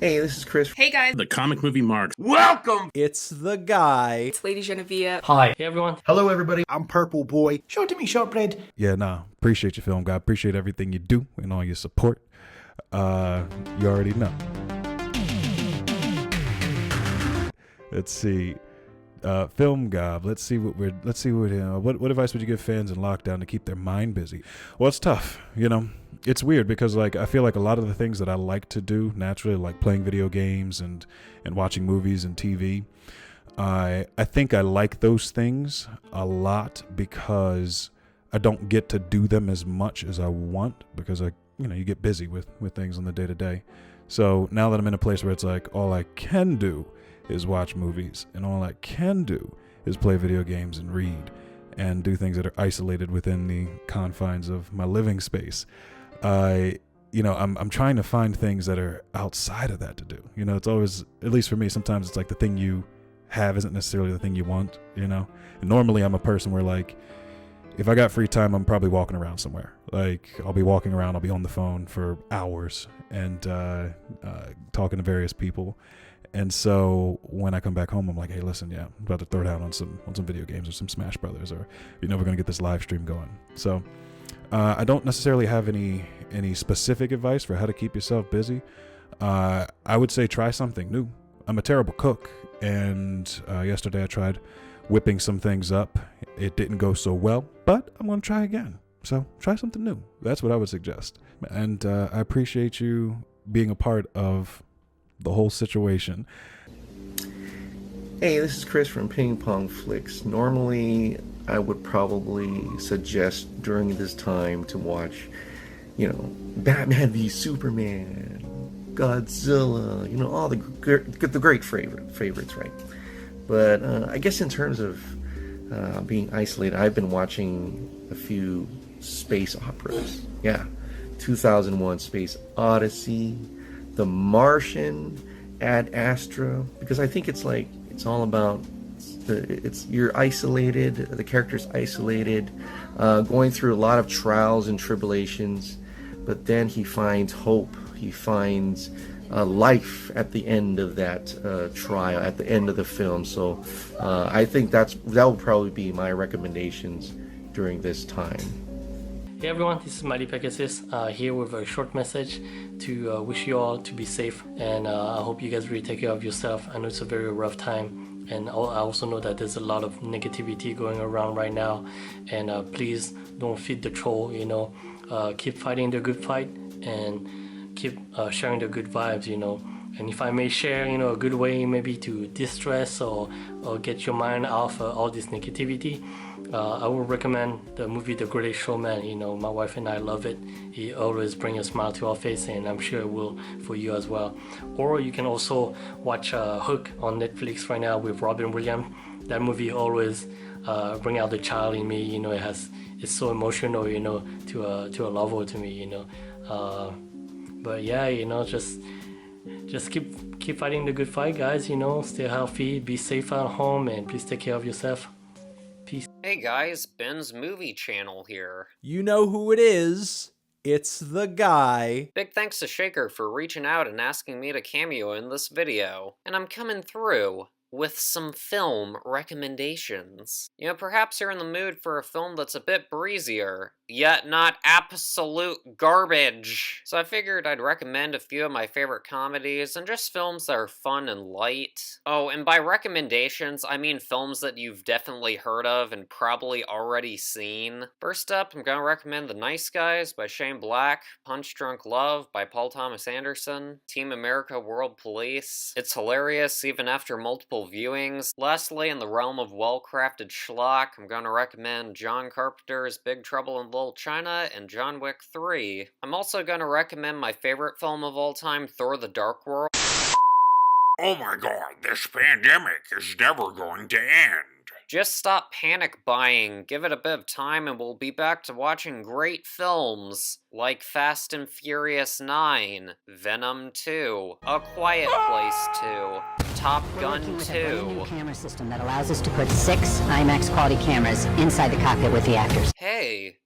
Hey, this is Chris. Hey guys, The comic movie marks. Welcome! It's the guy. it's Lady Jenevia. Hi. Hey everyone. Hello everybody, I'm Purple Boy. Show it to me, shortbread. Yeah, nah. Appreciate you, film guy. Appreciate everything you do and all your support. You already know. Let's see. Film gob. Let's see what what advice would you give fans in lockdown to keep their mind busy? Well, it's tough, you know. It's weird because like I feel like a lot of the things that I like to do naturally, like playing video games and watching movies and TV, I think I like those things a lot because I don't get to do them as much as I want because you get busy with things on the day to day. So now that I'm in a place where it's like all I can do is watch movies and all I can do is play video games and read and do things that are isolated within the confines of my living space. I'm trying to find things that are outside of that to do. It's always, at least for me, sometimes it's like the thing you have isn't necessarily the thing you want, And normally I'm a person where like, if I got free time, I'm probably walking around somewhere. Like I'll be walking around, I'll be on the phone for hours and talking to various people. And so when I come back home, I'm like, hey, listen, yeah, I'm about to throw down on some video games or some Smash Brothers, or we're gonna get this live stream going. So I don't necessarily have any specific advice for how to keep yourself busy. I would say try something new. I'm a terrible cook, and yesterday I tried whipping some things up. It didn't go so well, but I'm gonna try again. So try something new. That's what I would suggest. And I appreciate you being a part of the whole situation. Hey, this is Chris from Ping Pong Flix. Normally, I would probably suggest during this time to watch, Batman v Superman, Godzilla, all the great favorites, right? But I guess in terms of being isolated, I've been watching a few space operas. Yeah, 2001 Space Odyssey, The Martian, Ad Astra, because I think it's all about you're isolated, the character's isolated, going through a lot of trials and tribulations, but then he finds hope, he finds life at the end of that trial, at the end of the film. So I think that will probably be my recommendations during this time. Hey everyone, this is Mighty Pegasus here with a short message to wish you all to be safe, and I hope you guys really take care of yourself. I know it's a very rough time, and I also know that there's a lot of negativity going around right now, and please don't feed the troll, keep fighting the good fight and keep sharing the good vibes, And if I may share, a good way maybe to distress or get your mind off all this negativity, I would recommend the movie The Greatest Showman. My wife and I love it. It always brings a smile to our face, and I'm sure it will for you as well. Or you can also watch Hook on Netflix right now with Robin Williams. That movie always bring out the child in me. It's so emotional, to a level to me, But yeah, just keep fighting the good fight, guys. Stay healthy, be safe at home, and please take care of yourself. Peace. Hey guys, Ben's Movie Channel here. You know who it is. It's the guy. Big thanks to Shaker for reaching out and asking me to cameo in this video. And I'm coming through with some film recommendations. Perhaps you're in the mood for a film that's a bit breezier, yet not absolute garbage. So I figured I'd recommend a few of my favorite comedies and just films that are fun and light. Oh, and by recommendations, I mean films that you've definitely heard of and probably already seen. First up, I'm gonna recommend The Nice Guys by Shane Black, Punch Drunk Love by Paul Thomas Anderson, Team America World Police. It's hilarious even after multiple viewings. Lastly, in the realm of well-crafted schlock, I'm gonna recommend John Carpenter's Big Trouble in Little China and John Wick 3. I'm also gonna recommend my favorite film of all time, Thor: The Dark World. Oh my god, this pandemic is never going to end. Just stop panic buying, give it a bit of time, and we'll be back to watching great films like Fast and Furious 9, Venom 2, A Quiet Place 2, Top Gun 2. With a brand new camera system that allows us to put 6 IMAX quality cameras inside the cockpit with the actors. Hey,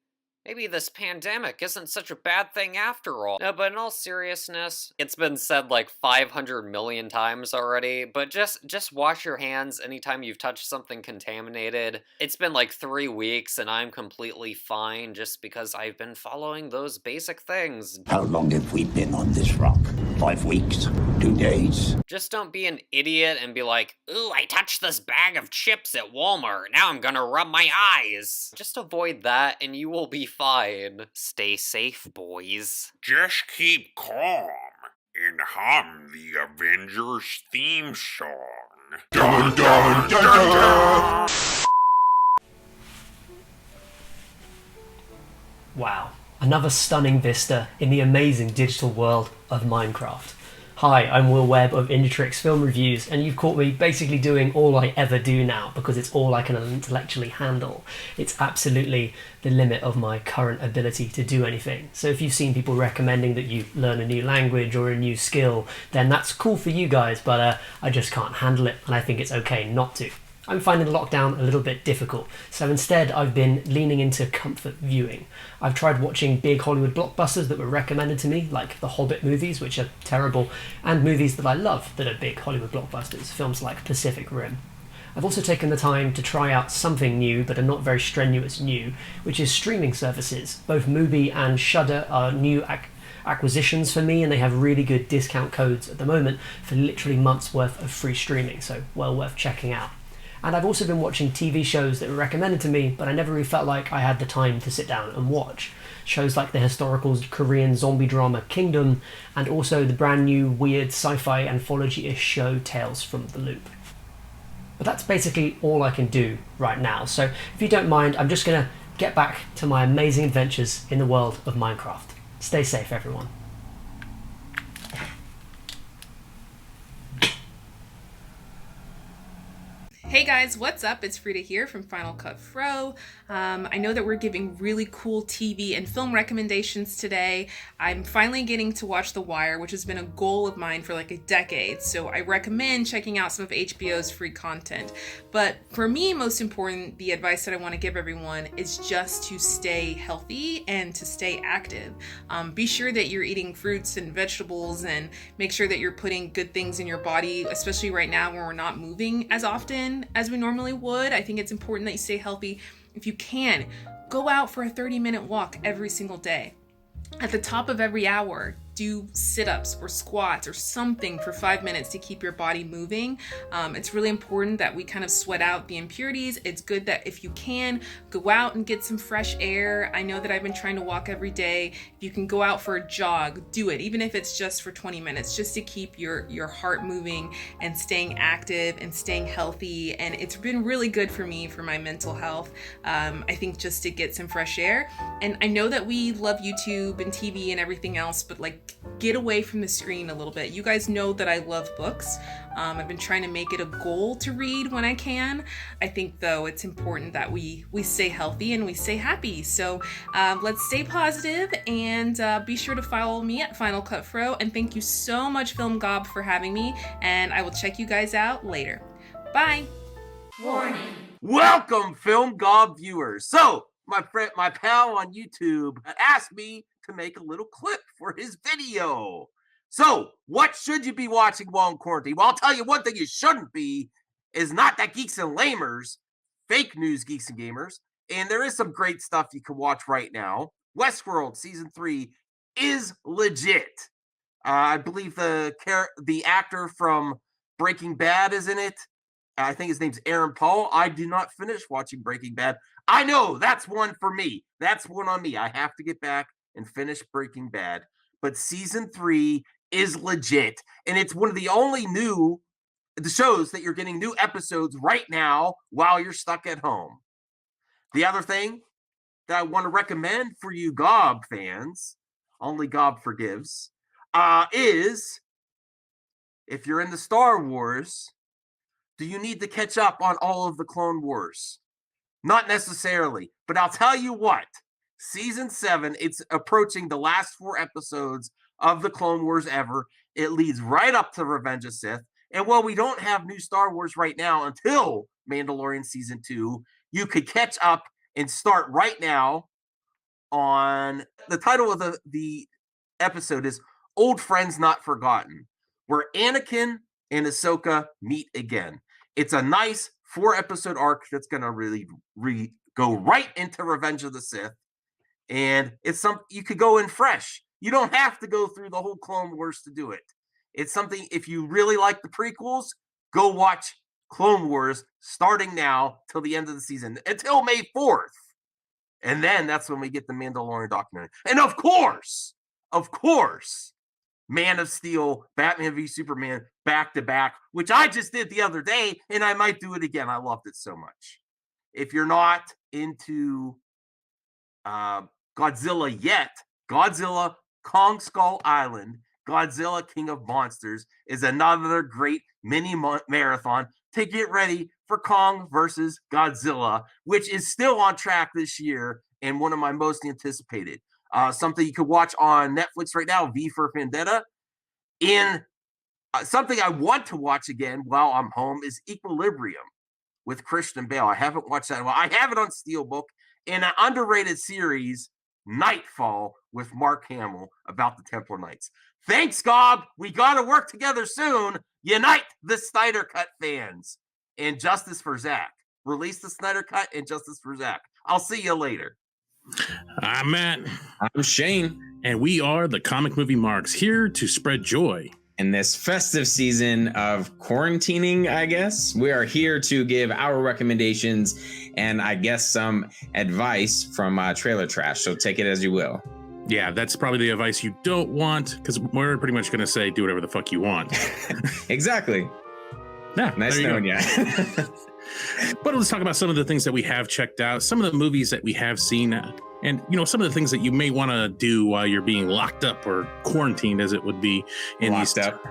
Maybe this pandemic isn't such a bad thing after all. No, but in all seriousness, it's been said like 500 million times already, but just wash your hands anytime you've touched something contaminated. It's been like 3 weeks and I'm completely fine just because I've been following those basic things. How long have we been on this rock? 5 weeks? 2 days? Just don't be an idiot and be like, ooh, I touched this bag of chips at Walmart, now I'm gonna rub my eyes. Just avoid that and you will be fine. Stay safe, boys. Just keep calm and hum the Avengers theme song. Dun dun dun dun! Wow, another stunning vista in the amazing digital world of Minecraft. Hi, I'm Will Webb of Indietrix Film Reviews, and you've caught me basically doing all I ever do now because it's all I can intellectually handle. It's absolutely the limit of my current ability to do anything. So if you've seen people recommending that you learn a new language or a new skill, then that's cool for you guys, but I just can't handle it, and I think it's okay not to. I'm finding the lockdown a little bit difficult, so instead I've been leaning into comfort viewing. I've tried watching big Hollywood blockbusters that were recommended to me, like the Hobbit movies, which are terrible, and movies that I love that are big Hollywood blockbusters, films like Pacific Rim. I've also taken the time to try out something new, but a not very strenuous new, which is streaming services. Both Mubi and Shudder are new acquisitions for me, and they have really good discount codes at the moment for literally months worth of free streaming, so well worth checking out. And I've also been watching TV shows that were recommended to me, but I never really felt like I had the time to sit down and watch. Shows like the historical Korean zombie drama Kingdom, and also the brand new weird sci-fi anthology-ish show Tales from the Loop. But that's basically all I can do right now, so if you don't mind, I'm just going to get back to my amazing adventures in the world of Minecraft. Stay safe, everyone. Hey guys, what's up? It's Frida here from Final Cut Fro. I know that we're giving really cool TV and film recommendations today. I'm finally getting to watch The Wire, which has been a goal of mine for like a decade, so I recommend checking out some of HBO's free content. But for me, most important, the advice that I want to give everyone is just to stay healthy and to stay active. Be sure that you're eating fruits and vegetables, and make sure that you're putting good things in your body, especially right now when we're not moving as often as we normally would. I think it's important that you stay healthy. If you can, go out for a 30-minute walk every single day. At the top of every hour, do sit-ups or squats or something for 5 minutes to keep your body moving. It's really important that we kind of sweat out the impurities. It's good that if you can, go out and get some fresh air. I know that I've been trying to walk every day. If you can go out for a jog, do it, even if it's just for 20 minutes, just to keep your heart moving and staying active and staying healthy. And it's been really good for me, for my mental health. I think just to get some fresh air. And I know that we love YouTube and TV and everything else, but like, get away from the screen a little bit. You guys know that I love books. I've been trying to make it a goal to read when I can. I think though it's important that we stay healthy and we stay happy. So let's stay positive, and be sure to follow me at Final Cut Fro. And thank you so much, Film Gob, for having me. And I will check you guys out later. Bye. Warning. Welcome, Film Gob viewers. So my pal on YouTube asked me to make a little clip for his video. So, what should you be watching while in quarantine? Well, I'll tell you one thing you shouldn't be is not that Geeks and Lamers, fake news Geeks and Gamers, and there is some great stuff you can watch right now. Westworld Season 3 is legit. I believe the actor from Breaking Bad is in it. I think his name's Aaron Paul. I did not finish watching Breaking Bad. I know, that's one for me. That's one on me. I have to get back and finish Breaking Bad. But Season 3 is legit. And it's one of the only the shows that you're getting new episodes right now while you're stuck at home. The other thing that I want to recommend for you Gob fans, only Gob forgives, is if you're into Star Wars, do you need to catch up on all of the Clone Wars? Not necessarily, but I'll tell you what, Season 7, it's approaching the last 4 episodes of the Clone Wars ever. It leads right up to Revenge of Sith. And while we don't have new Star Wars right now until Mandalorian Season 2, you could catch up and start right now on the title of the episode is Old Friends Not Forgotten, where Anakin and Ahsoka meet again. It's a nice 4-episode arc that's going to really go right into Revenge of the Sith. And it's something you could go in fresh. You don't have to go through the whole Clone Wars to do it. It's something, if you really like the prequels, go watch Clone Wars starting now till the end of the season, until May 4th. And then that's when we get the Mandalorian documentary. And of course, Man of Steel, Batman v Superman, back to back, which I just did the other day, and I might do it again. I loved it so much. If you're not into Godzilla yet, Godzilla Kong Skull Island, Godzilla King of Monsters is another great mini marathon to get ready for Kong versus Godzilla, which is still on track this year and one of my most anticipated. Something you could watch on Netflix right now, V for Vendetta. Something I want to watch again while I'm home is Equilibrium with Christian Bale. I haven't watched that in a while. I have it on Steelbook. In an underrated series, Nightfall with Mark Hamill about the Templar Knights. Thanks, Gob. We got to work together soon. Unite the Snyder Cut fans. And justice for Zach. Release the Snyder Cut and justice for Zach. I'll see you later. I'm Matt. I'm Shane. And we are the Comic Movie Marks, here to spread joy. In this festive season of quarantining, I guess, we are here to give our recommendations and I guess some advice from Trailer Trash. So take it as you will. Yeah, that's probably the advice you don't want, because we're pretty much going to say do whatever the fuck you want. Exactly. Yeah, nice knowing you. But let's talk about some of the things that we have checked out, some of the movies that we have seen, and some of the things that you may want to do while you're being locked up or quarantined, as it would be in locked up.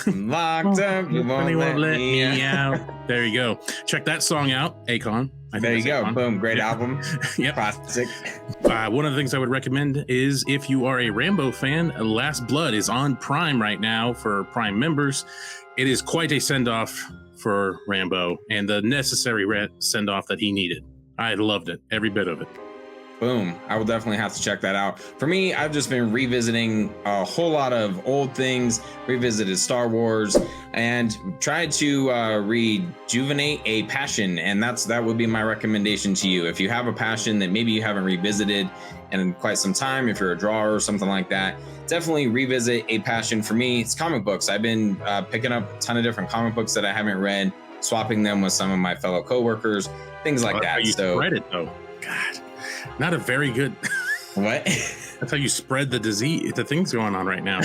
Locked up, you won't let me out. There you go. Check that song out, Akon. There you go. Akon. Boom. Great album. Yep. Classic. One of the things I would recommend is, if you are a Rambo fan, Last Blood is on Prime right now for Prime members. It is quite a send-off for Rambo, and the necessary send-off that he needed. I loved it, every bit of it. Boom. I will definitely have to check that out. For me, I've just been revisiting a whole lot of old things, revisited Star Wars, and tried to rejuvenate a passion. And that would be my recommendation to you. If you have a passion that maybe you haven't revisited in quite some time, if you're a drawer or something like that, definitely revisit a passion. For me, it's comic books. I've been picking up a ton of different comic books that I haven't read, swapping them with some of my fellow coworkers, things like that. You spread it, though. God. Not a very good. What? That's how you spread the disease. The things going on right now.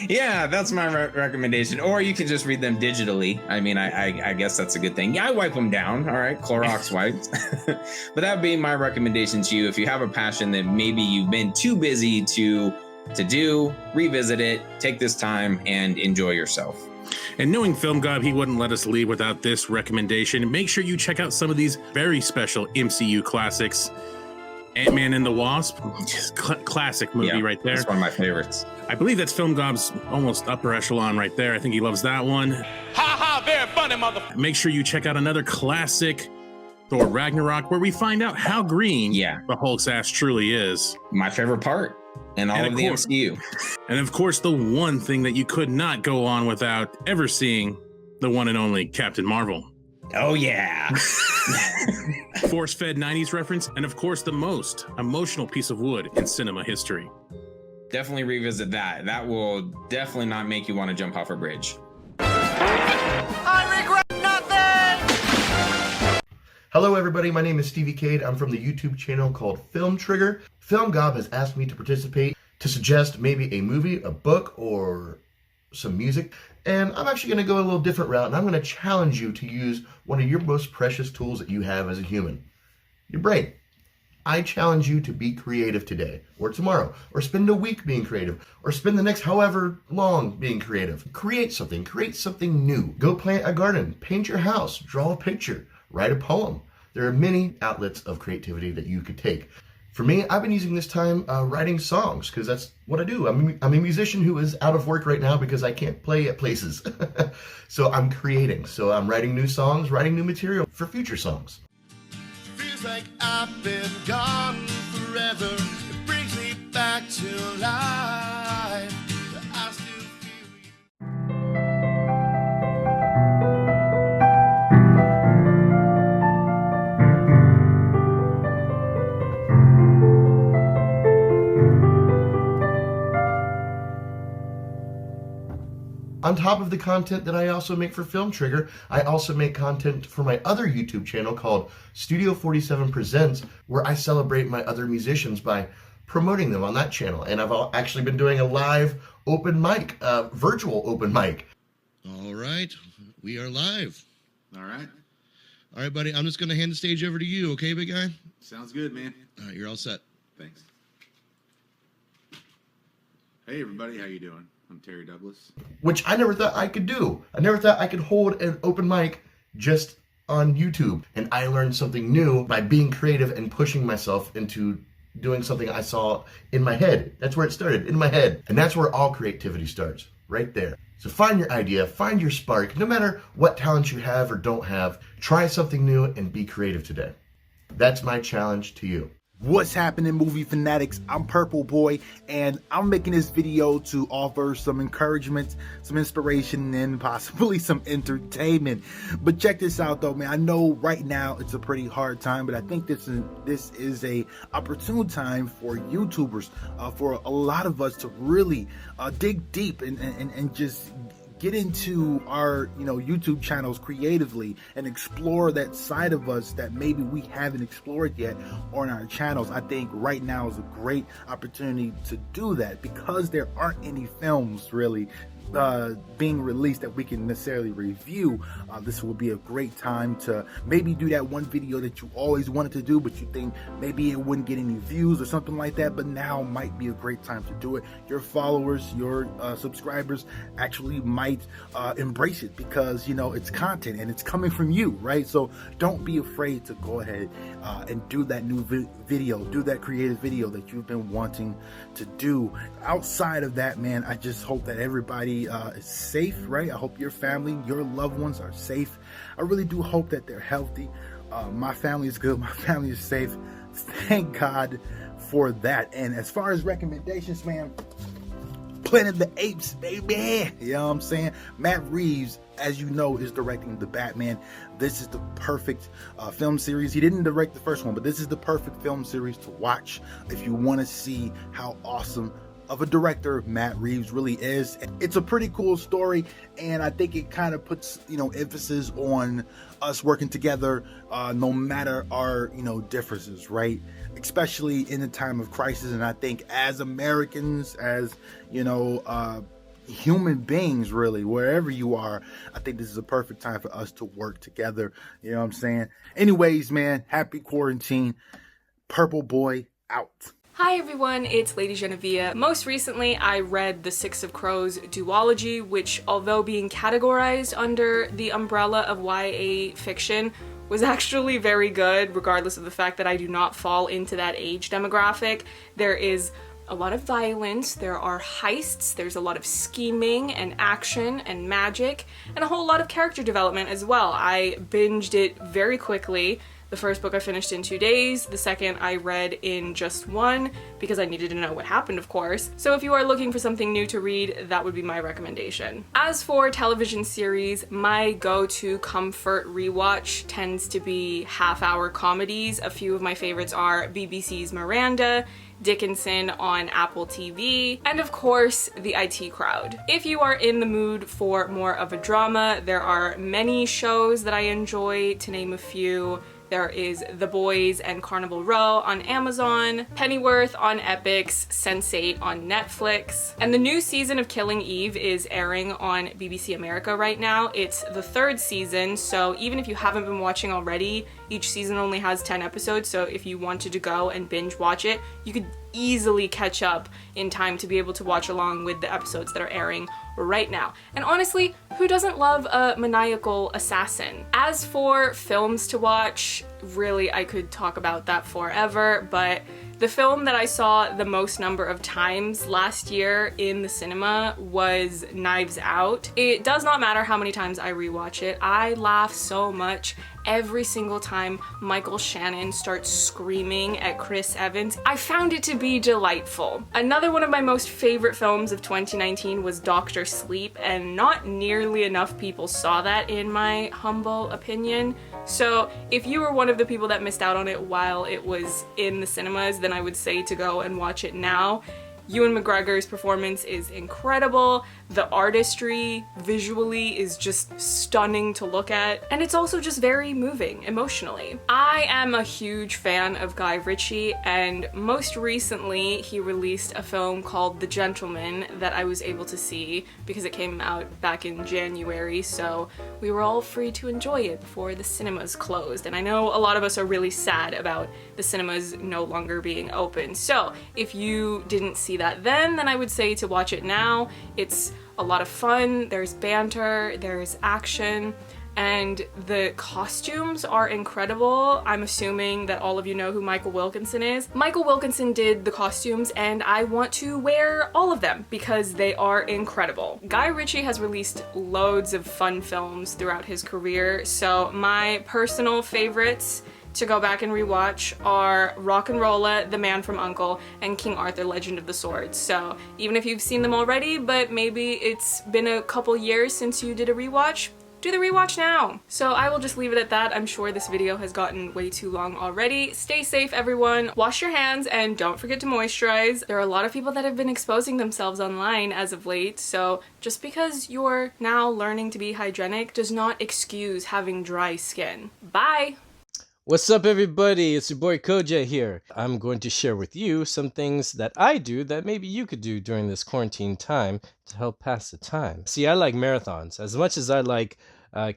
Yeah, that's my recommendation. Or you can just read them digitally. I mean, I guess that's a good thing. Yeah, I wipe them down. All right, Clorox wipes. But that would be my recommendation to you. If you have a passion that maybe you've been too busy to do, revisit it. Take this time and enjoy yourself. And knowing Film Gob, he wouldn't let us leave without this recommendation. Make sure you check out some of these very special MCU classics. Ant-Man and the Wasp, classic movie right there. That's one of my favorites. I believe that's Film Gob's almost upper echelon right there. I think he loves that one. Ha ha, very funny, motherfucker. Make sure you check out another classic, Thor Ragnarok, where we find out how green the Hulk's ass truly is. My favorite part. And all of the MCU. And of course, the one thing that you could not go on without ever seeing, the one and only Captain Marvel. Oh, yeah. Force-fed 90s reference, and of course, the most emotional piece of wood in cinema history. Definitely revisit that. That will definitely not make you want to jump off a bridge. I regret nothing! Hello, everybody. My name is Stevie Cade. I'm from the YouTube channel called Film Trigger. Film Gob has asked me to participate, to suggest maybe a movie, a book, or some music. And I'm actually going to go a little different route, and I'm going to challenge you to use one of your most precious tools that you have as a human, your brain. I challenge you to be creative today, or tomorrow, or spend a week being creative, or spend the next however long being creative. Create something new. Go plant a garden, paint your house, draw a picture, write a poem. There are many outlets of creativity that you could take. For me, I've been using this time writing songs, because that's what I do. I'm a musician who is out of work right now because I can't play at places. So I'm creating. So I'm writing new songs, writing new material for future songs. Feels like I've been gone for forever. It brings me back to life. But I still feel you. On top of the content that I also make for Film Trigger, I also make content for my other YouTube channel called Studio 47 Presents, where I celebrate my other musicians by promoting them on that channel. And I've actually been doing a live open mic, virtual open mic. All right, we are live. All right, buddy, I'm just going to hand the stage over to you, okay, big guy? Sounds good, man. All right, you're all set. Thanks. Hey, everybody, how you doing? I'm Terry Douglas. Which I never thought I could do. I never thought I could hold an open mic just on YouTube. And I learned something new by being creative and pushing myself into doing something I saw in my head. That's where it started, in my head. And that's where all creativity starts, right there. So find your idea, find your spark. No matter what talents you have or don't have, try something new and be creative today. That's my challenge to you. What's happening, movie fanatics? I'm Purple Boy, and I'm making this video to offer some encouragement, some inspiration, and possibly some entertainment. But check this out though, man. I know right now it's a pretty hard time, but I think this is a opportune time for YouTubers, for a lot of us to really dig deep and just get into our YouTube channels creatively and explore that side of us that maybe we haven't explored yet on our channels. I think right now is a great opportunity to do that because there aren't any films really being released that we can necessarily review. This will be a great time to maybe do that one video that you always wanted to do, but you think maybe it wouldn't get any views or something like that, but now might be a great time to do it. Your followers, your subscribers actually might embrace it because it's content and it's coming from you, right? So don't be afraid to go ahead and do that new video, do that creative video that you've been wanting to do. Outside of that, man, I just hope that everybody is safe, right? I hope your family, your loved ones are safe. I really do hope that they're healthy. My family is good. My family is safe. Thank God for that. And as far as recommendations, man, Planet of the Apes, baby. You know what I'm saying? Matt Reeves, as you know, is directing The Batman. This is the perfect film series. He didn't direct the first one, but this is the perfect film series to watch if you want to see how awesome of a director Matt Reeves really is. It's a pretty cool story, and I think it kind of puts emphasis on us working together no matter our differences, right? Especially in a time of crisis. And I think as Americans, as human beings, really, wherever you are, I think this is a perfect time for us to work together. You know what I'm saying? Anyways, man, happy quarantine. Purple Boy out. Hi everyone, it's Lady Jenevia. Most recently, I read the Six of Crows duology, which, although being categorized under the umbrella of YA fiction, was actually very good, regardless of the fact that I do not fall into that age demographic. There is a lot of violence, there are heists, there's a lot of scheming and action and magic, and a whole lot of character development as well. I binged it very quickly. The first book I finished in 2 days, the second I read in just one, because I needed to know what happened, of course. So if you are looking for something new to read, that would be my recommendation. As for television series, my go-to comfort rewatch tends to be half-hour comedies. A few of my favorites are BBC's Miranda, Dickinson on Apple TV, and of course, The IT Crowd. If you are in the mood for more of a drama, there are many shows that I enjoy, to name a few. There is The Boys and Carnival Row on Amazon, Pennyworth on Epix, Sense8 on Netflix, and the new season of Killing Eve is airing on BBC America right now. It's the 3rd season, so even if you haven't been watching already, each season only has 10 episodes, so if you wanted to go and binge watch it, you could easily catch up in time to be able to watch along with the episodes that are airing right now. And honestly, who doesn't love a maniacal assassin? As for films to watch, really I could talk about that forever, but the film that I saw the most number of times last year in the cinema was Knives Out. It does not matter how many times I rewatch it. I laugh so much every single time Michael Shannon starts screaming at Chris Evans. I found it to be delightful. Another one of my most favorite films of 2019 was Dr. Sleep, and not nearly enough people saw that in my humble opinion. So if you were one of the people that missed out on it while it was in the cinemas, then I would say to go and watch it now. Ewan McGregor's performance is incredible. The artistry visually is just stunning to look at, and it's also just very moving emotionally. I am a huge fan of Guy Ritchie, and most recently he released a film called The Gentleman that I was able to see because it came out back in January, so we were all free to enjoy it before the cinemas closed. And I know a lot of us are really sad about the cinemas no longer being open, so if you didn't see that then I would say to watch it now. It's a lot of fun, there's banter, there's action, and the costumes are incredible. I'm assuming that all of you know who Michael Wilkinson is. Michael Wilkinson did the costumes, and I want to wear all of them because they are incredible. Guy Ritchie has released loads of fun films throughout his career, so my personal favorites to go back and rewatch are Rock'n'Rolla, The Man from U.N.C.L.E., and King Arthur, Legend of the Sword. So even if you've seen them already, but maybe it's been a couple years since you did a rewatch, do the rewatch now. So I will just leave it at that. I'm sure this video has gotten way too long already. Stay safe, everyone. Wash your hands and don't forget to moisturize. There are a lot of people that have been exposing themselves online as of late, so just because you're now learning to be hygienic does not excuse having dry skin. Bye! What's up, everybody? It's your boy Kojay here. I'm going to share with you some things that I do that maybe you could do during this quarantine time to help pass the time. See, I like marathons. As much as I like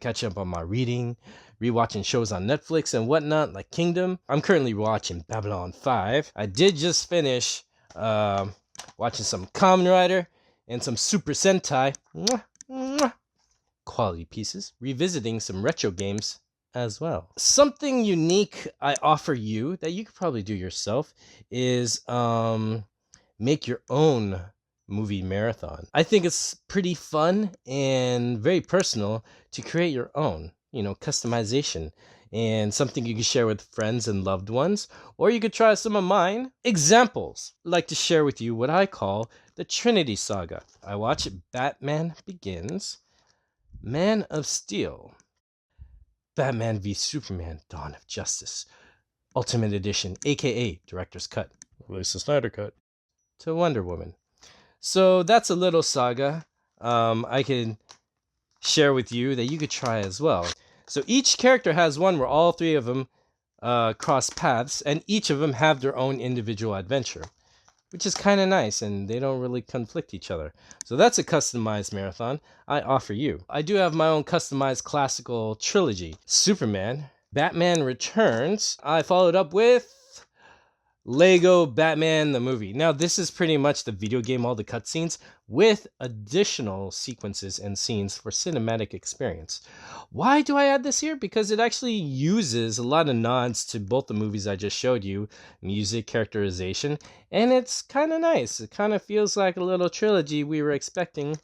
catching up on my reading, rewatching shows on Netflix and whatnot, like Kingdom, I'm currently watching Babylon 5. I did just finish watching some Kamen Rider and some Super Sentai. Quality pieces. Revisiting some retro games as well. Something unique I offer you that you could probably do yourself is make your own movie marathon. I think it's pretty fun and very personal to create your own, customization, and something you can share with friends and loved ones, or you could try some of mine. Examples. I'd like to share with you what I call the Trinity Saga. I watch Batman Begins, Man of Steel, Batman v Superman, Dawn of Justice, Ultimate Edition, aka Director's Cut, release the Snyder Cut, to Wonder Woman. So that's a little saga I can share with you that you could try as well. So each character has one where all three of them cross paths, and each of them have their own individual adventure, which is kind of nice, and they don't really conflict each other. So that's a customized marathon I offer you. I do have my own customized classical trilogy. Superman, Batman Returns. I followed up with Lego Batman the movie. Now this is pretty much the video game, all the cutscenes, with additional sequences and scenes for cinematic experience. Why do I add this here? Because it actually uses a lot of nods to both the movies I just showed you, music, characterization, and it's kind of nice. It kind of feels like a little trilogy we were expecting,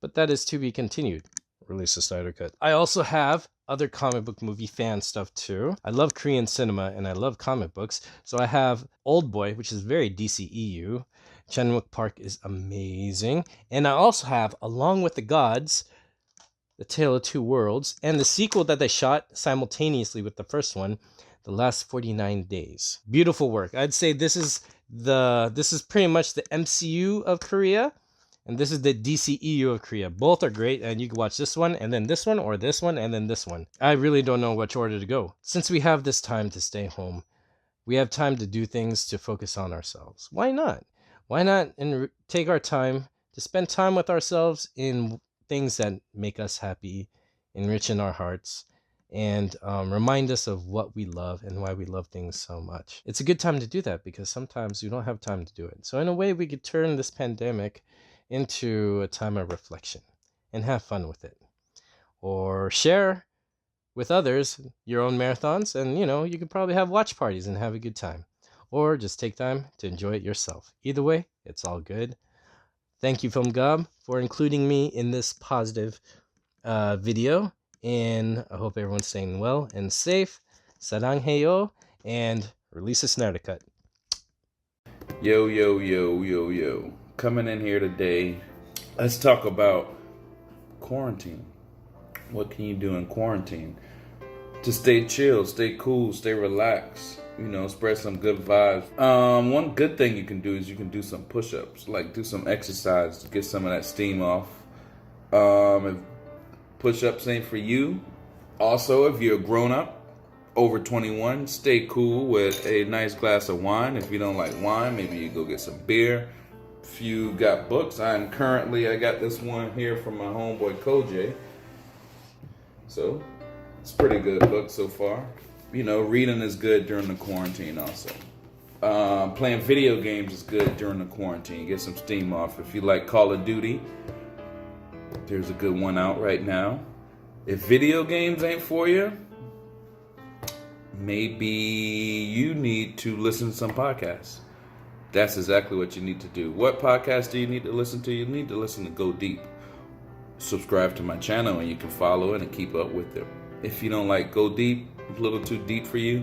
but that is to be continued. Release the Snyder Cut. I also have other comic book movie fan stuff too. I love Korean cinema and I love comic books. So I have Old Boy, which is very DCEU. Chenwook Park is amazing. And I also have Along with the Gods, The Tale of Two Worlds, and the sequel that they shot simultaneously with the first one, The Last 49 Days. Beautiful work. I'd say this is pretty much the MCU of Korea. And this is the DCEU of Korea. Both are great, and you can watch this one, and then this one, or this one, and then this one. I really don't know which order to go. Since we have this time to stay home, we have time to do things to focus on ourselves. Why not? Why not take our time to spend time with ourselves in things that make us happy, enrichen our hearts, and remind us of what we love and why we love things so much. It's a good time to do that because sometimes we don't have time to do it. So in a way, we could turn this pandemic into a time of reflection and have fun with it, or share with others your own marathons, and you can probably have watch parties and have a good time, or just take time to enjoy it yourself. Either way, it's all good. Thank you, Film Gob, for including me in this positive video, And I hope everyone's staying well and safe. Sarang heyo, and release a Snyder Cut. Yo, yo, yo, yo, yo. Coming in here today, let's talk about quarantine. What can you do in quarantine to stay chill, stay cool, stay relaxed? You know, spread some good vibes. One good thing you can do is you can do some push-ups, like do some exercise to get some of that steam off. If push-ups ain't for you, also if you're a grown-up, over 21, stay cool with a nice glass of wine. If you don't like wine, maybe you go get some beer. If you got books, I got this one here from my homeboy Kojay. So, it's a pretty good book so far. You know, reading is good during the quarantine also. Playing video games is good during the quarantine. Get some steam off. If you like Call of Duty, there's a good one out right now. If video games ain't for you, maybe you need to listen to some podcasts. That's exactly what you need to do. What podcast do you need to listen to? You need to listen to Go Deep. Subscribe to my channel and you can follow it and keep up with it. If you don't like Go Deep, a little too deep for you,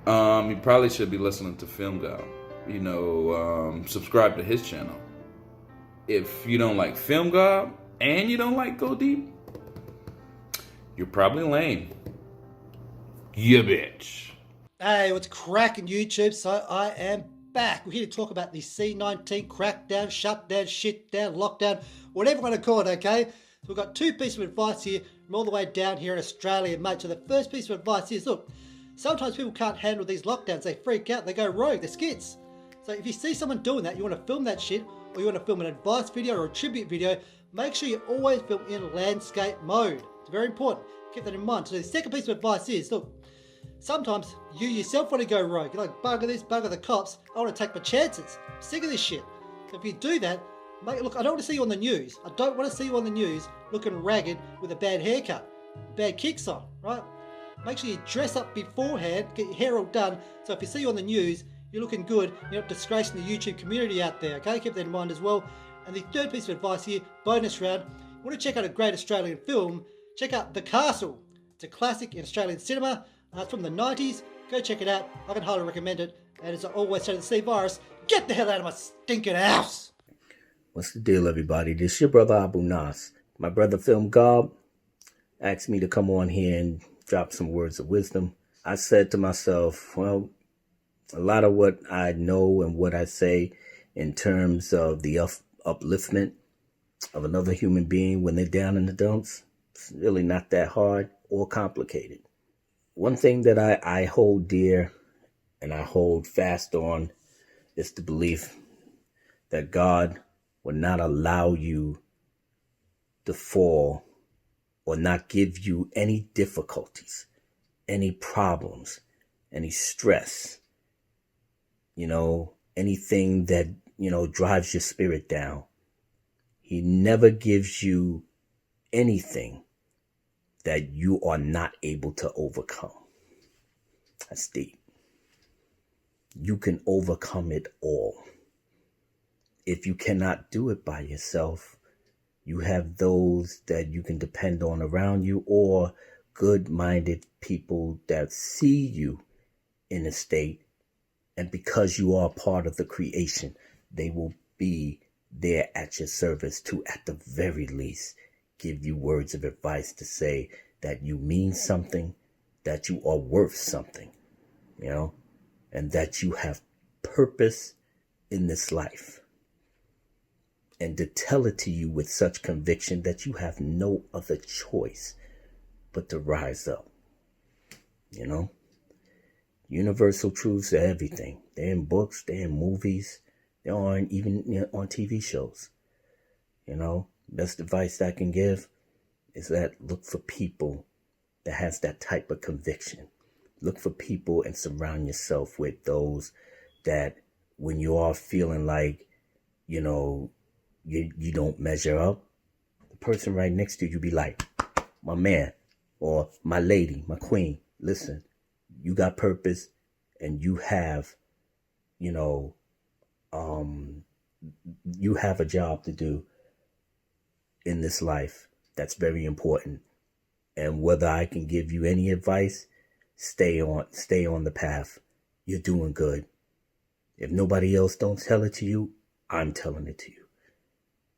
you probably should be listening to Film God. You know, subscribe to his channel. If you don't like Film God and you don't like Go Deep, you're probably lame. You bitch. Hey, what's cracking YouTube? So I am back. We're here to talk about the C-19 crackdown, shutdown, shitdown, lockdown, whatever you want to call it, okay? So we've got two pieces of advice here from all the way down here in Australia, mate. So the first piece of advice is, look, sometimes people can't handle these lockdowns. They freak out, they go rogue, they're skits. So if you see someone doing that, you want to film that shit, or you want to film an advice video or a tribute video, make sure you always film in landscape mode. It's very important. Keep that in mind. So the second piece of advice is, look, sometimes you yourself want to go rogue. You're like, bugger this, bugger the cops. I want to take my chances. I'm sick of this shit. So if you do that, mate, look, I don't want to see you on the news. I don't want to see you on the news looking ragged with a bad haircut, bad kicks on, right? Make sure you dress up beforehand, get your hair all done, so if you see you on the news, you're looking good, you're not disgracing the YouTube community out there, okay? Keep that in mind as well. And the third piece of advice here, bonus round, you want to check out a great Australian film, check out The Castle. It's a classic in Australian cinema. It's from the 90s. Go check it out. I can highly recommend it. And as I always say to the C virus, get the hell out of my stinking house. What's the deal, everybody? This is your brother Abu Nas. My brother Film Gob asked me to come on here and drop some words of wisdom. I said to myself, well, a lot of what I know and what I say in terms of the upliftment of another human being when they're down in the dumps, it's really not that hard or complicated. One thing that I hold dear and I hold fast on is the belief that God will not allow you to fall or not give you any difficulties, any problems, any stress, anything that, drives your spirit down. He never gives you anything that you are not able to overcome. That's deep. You can overcome it all. If you cannot do it by yourself, you have those that you can depend on around you or good-minded people that see you in a state, and because you are part of the creation, they will be there at your service to, at the very least, give you words of advice to say that you mean something, that you are worth something, and that you have purpose in this life. And to tell it to you with such conviction that you have no other choice but to rise up. Universal truths are everything. They're in books, they're in movies, they aren't even on TV shows. Best advice I can give is that look for people that has that type of conviction. Look for people and surround yourself with those that when you are feeling like, you don't measure up, the person right next to you be like, my man or my lady, my queen, listen, you got purpose and you have, you have a job to do in this life that's very important. And whether I can give you any advice, stay on the path. You're doing good. If nobody else don't tell it to you, I'm telling it to you.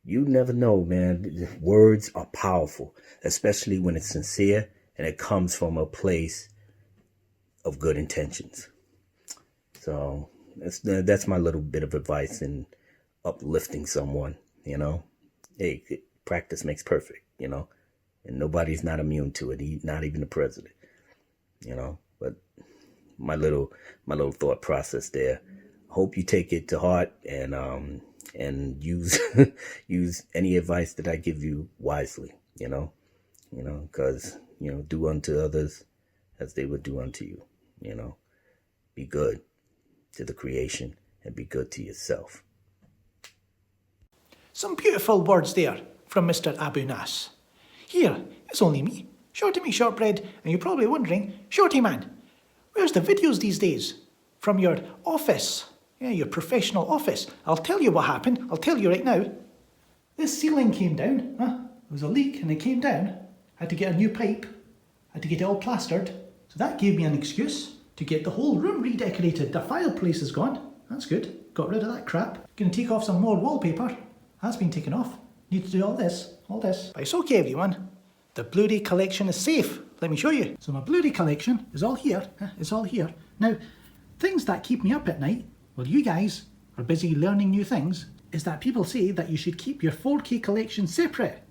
You never know, man. Words are powerful, especially when it's sincere and it comes from a place of good intentions. So that's my little bit of advice in uplifting someone, you know. Hey, practice makes perfect, you know, and nobody's not immune to it, not even the president, you know. But my little thought process there. Hope you take it to heart and use use any advice that I give you wisely, you know, because, you know, do unto others as they would do unto you, you know. Be good to the creation and be good to yourself. Some beautiful words there from Mr. Abu Nas. Here, it's only me, Shorty McShortbread, and you're probably wondering, Shorty man, where's the videos these days? From your office. Yeah, your professional office. I'll tell you what happened. I'll tell you right now. This ceiling came down. There was a leak and it came down. I had to get a new pipe. I had to get it all plastered. So that gave me an excuse to get the whole room redecorated. The fireplace is gone. That's good. Got rid of that crap. Gonna take off some more wallpaper. That's been taken off. Need to do all this. But it's okay, everyone. The Blu-ray collection is safe. Let me show you. So my Blu-ray collection is all here. It's all here. Now, things that keep me up at night, well, you guys are busy learning new things, is that people say that you should keep your 4K collection separate.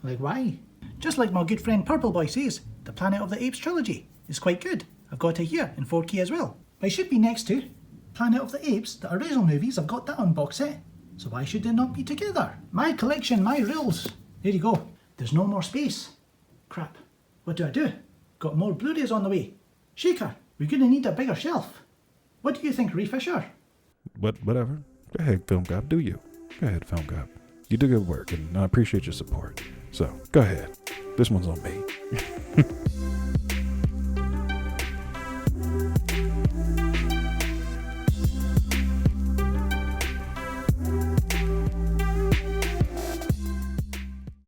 Like, why? Just like my good friend Purple Boy says, the Planet of the Apes trilogy is quite good. I've got it here in 4K as well. But it should be next to Planet of the Apes, the original movies. I've got that on box set. So why should they not be together? My collection, my rules. There you go. There's no more space. Crap. What do? Got more Blu-rays on the way. Shaker, we're going to need a bigger shelf. What do you think, Ray Fisher? Whatever. Go ahead, Film Gob. Do you. Go ahead, Film Gob. You do good work, and I appreciate your support. So, go ahead. This one's on me.